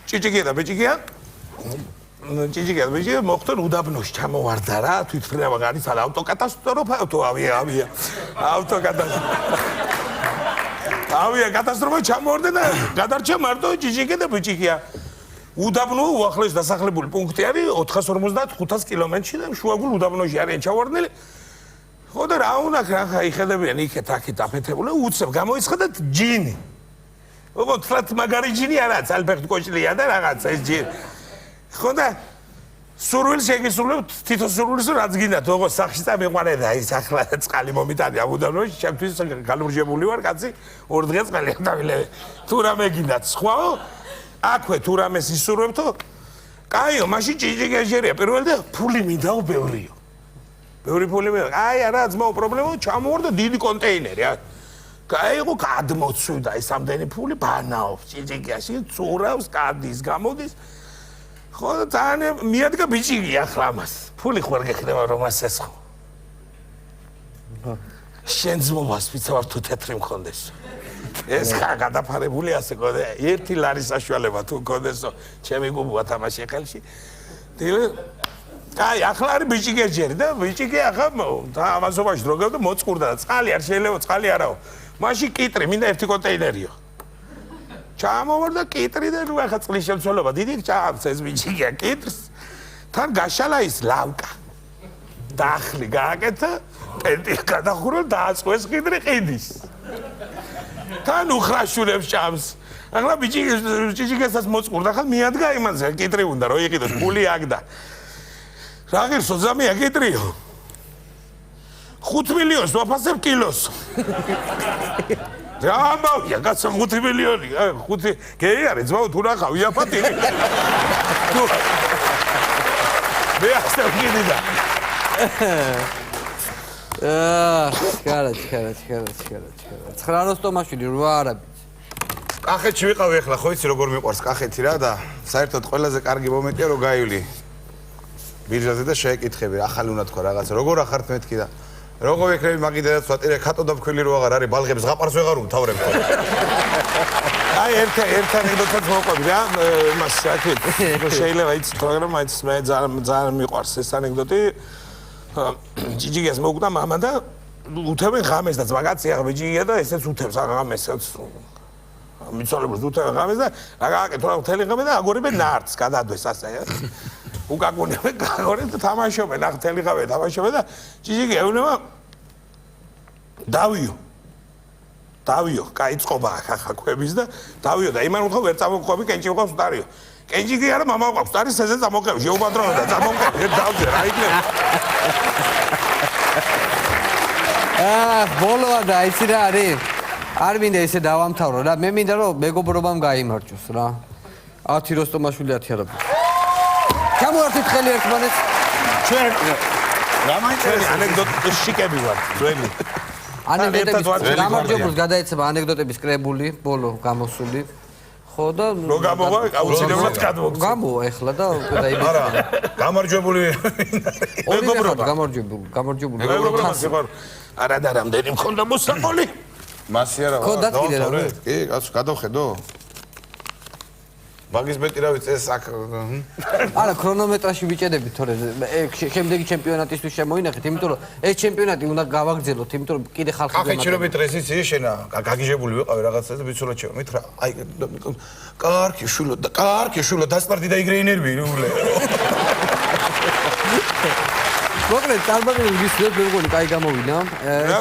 ჭიჭიკია და ბიჭიკია ჭიჭიკია და ბიჭიკია მოხდა უდაბნოში ჩამოვარდა რა თვითმფრინავა განიცადა ავტოკატასტროფა თუ ავიაკატასტროფა ჩამოვარდა და გადარჩა მარტო ჭიჭიკია და ბიჭიკია უდაბნო უახლოეს დასახლებული პუნქტი არის 455 კილომეტრში და შუაგულ უდაბნოში არიან ჩავარდნილი ხო და რა უნდა ხა იხედებიან იქეთ აქეთ აფეთებული უცებ გამოიცხადათ ჯინი ოღონდ მაგარი ჯინი არა ძალფეხით კოჭლია და რაღაცა ეს ჯინი ხო და სურვილს შეგისრულებთ თითო სურვილს რაც გინდათ ოღონდ სახში წამიყვანე და ის ახლა წყალი მომიტანე ამ უდაბნოში ჩემთვის გალურჯებული ვარ კაცი 2 დღე წყალი დავილევე თუ რამე გინდათ სხვაო აქვე თუ რამეს ისურვებთო კაიო მაშინ ჭიჭიკია ჯერია პირველი და ფული მინდაო ბევრიო ბევრი ფული მე აი არა ძმაო პრობლემა ჩამოვარდა დიდი კონტეინერი კაიო გადმოცვიდა ის ამდენი ფული ბანაობს ჭიჭიკიაში წურავს კადის გამოდის ხო და ძალიან მიადგა ბიჭიკი ახლა ამას ფული ხوار გეხდება რომ ასეს ხო შენ ძმობას ვიცავ თუ თეთრი მქონდეს ეს გადაფარებული ასე ყოდა 1 ლარის საშუალება თუ მქონდესო ჩემი გუბუა თამაში ხელში აი ახლა არის ბიჭიკი ჯერი და ბიჭიკი ახლა ამასობაში დროგავდა მოწყურდა და წყალი არ შეიძლება წყალი არაო მაშინ კიტრი მინდა ერთი კონტეინერიო ჩამოვარდა კიტრი და ნუ ახლა წყლის შემცველობა დიდი ჩაამს ეს ბიჭიკია კიტრს თან გაშალა ის ლავკა დახლი გააკეთა პენტი გადახურა დააწყვეს კიტრი ყიდის თან უხრაშულებს ჭამს ახლა ბიჭიკესაც მოწყურდა ახლა მიადგა იმანზე კიტრი უნდა რომ იყიდოს ფული აგდა რა ღირსო ზამია კიტრიო 5 მილიონს ვაფასებ კილოს რა ამბავია კაცო 5 მილიონი 5 გეი არის ძმაო თუ რა ხავ იაფათილი მე ასე ვკიდი და ცხრა როსტომაშვილი 8 არაბიც კახეთში ვიყავი ახლა ხო იცი როგორ მიყვარს კახეთი რა და საერთოდ ყველაზე კარგი მომენტია რომ გაივლი ბირჟაზე და შეეკითხები ახალი უნდა თქვა რაღაცა როგორ ახართ მეთქი და როგორ ვიქნები მაგიდანაც ვატირე ხატო და ფქვილი რო აღარ არის ბალღებს ზღაპარს ვეღარ უთავრებ აი ერთ ანეკდოტას მოყვები რა იმას საერთოდ შეიძლება იცი პროგრამა მაინც მე ძალიან მიყვარს ეს ანეკდოტი ჭიჭიკიას მოკვდა მამა და უთევენ ღამესაც მაგაცია ბიჭია და ესეც უთევს ღამესაც მიცვალებულს უთევენ ღამეს და რა გააკეთო რა მთელი ღამე და აგორებენ ნარტს გადადვეს ასე უკაკუნებენ გაგორენ და თამაშობენ ახ მთელი ღამე თამაშობენ და ჭიჭიკი ეუბნება დავიო კაი წყობა ახ კვების და დავიო და იმან უთხო ვერ წამოყვები კენჭი უყავს სტარიო კენჭი კი არა მამა უყავს სტარი სეზე წამოყევი შეუბადროო და წამოყევი დავზე რა იქნება ბოლოა და იცი რა არის არ მინდა ესე დავამთავრო რა მე მინდა რომ მეგობრობამ გაიმარჯოს რა 10 როსტომაშვილი 10 არაბი ჩამოვართით ხელი ერთმანეთს ჩვენ რა მაინტერესებს ანეკდოტის შიკები ვარ ძველი ანეკდოტების გამარჯვებულს გადაეცემა ანეკდოტების კრებული ბოლო გამოსული ხო და რო გამოვა აუცილებლად გადმოგწევ გამოვა ეხლა და არა გამარჯვებული მეგობრობა გამარჯვებული არა და რამდენი მქონდა მოსაყოლი მასი არა ხო დადგინე რა კი კაცო გადავხედო მაგის მეტი რა ვიცი ეს აქ არა ქრონომეტრაში ვიჭედებით თორე შემდეგი ჩემპიონატისთვის შემოინახეთ იმიტომ რომ ეს ჩემპიონატი უნდა გავაგრძელოთ იმიტომ რომ კიდე ხალხი კახეთში რომ დღეს იცი შენა გაგიჟებული ვიყავი რაღაცა და ვიცოლა ჩემით რა აი კარგი შულო დასპარტი და იგრე ენერგი ნულე მოკლედ წარმოგიდგენთ ვისვეთ როგორი კაი გამოვიდა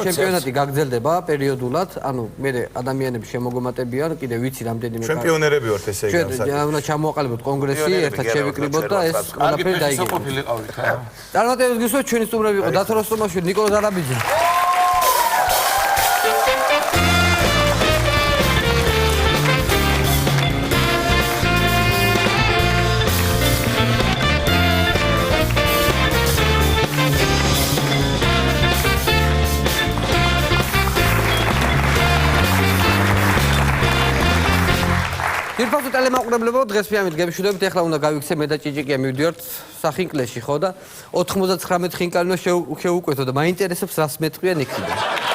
ჩემპიონატი გაგრძელდება პერიოდულად ანუ მე ადამიანები შემოგომატებიან კიდე ვიცი რამდენიმე ჩემპიონერები ვართ ესე იგი ჩვენ უნდა ჩამოაყალიბოთ კონგრესი ერთად შევიკრიბოთ და ეს ყველაფერი დაიგებოთ წარმატებებს გისურვებთ ჩვენი სტუმრები იყო დათო როსტომაშვილი ნიკოლოზ არაბიძე ფაქტობრივად ტელემაყურებლებო დღეს ფიამით გებშვიდობით ეხლა უნდა გავიქცე მე და ჭიჭიკია მივდივართ სახინკლეში ხო და 99 ხინკალინო შევუკვეთო და მაინტერესებს რას მეტყვიან იქიდან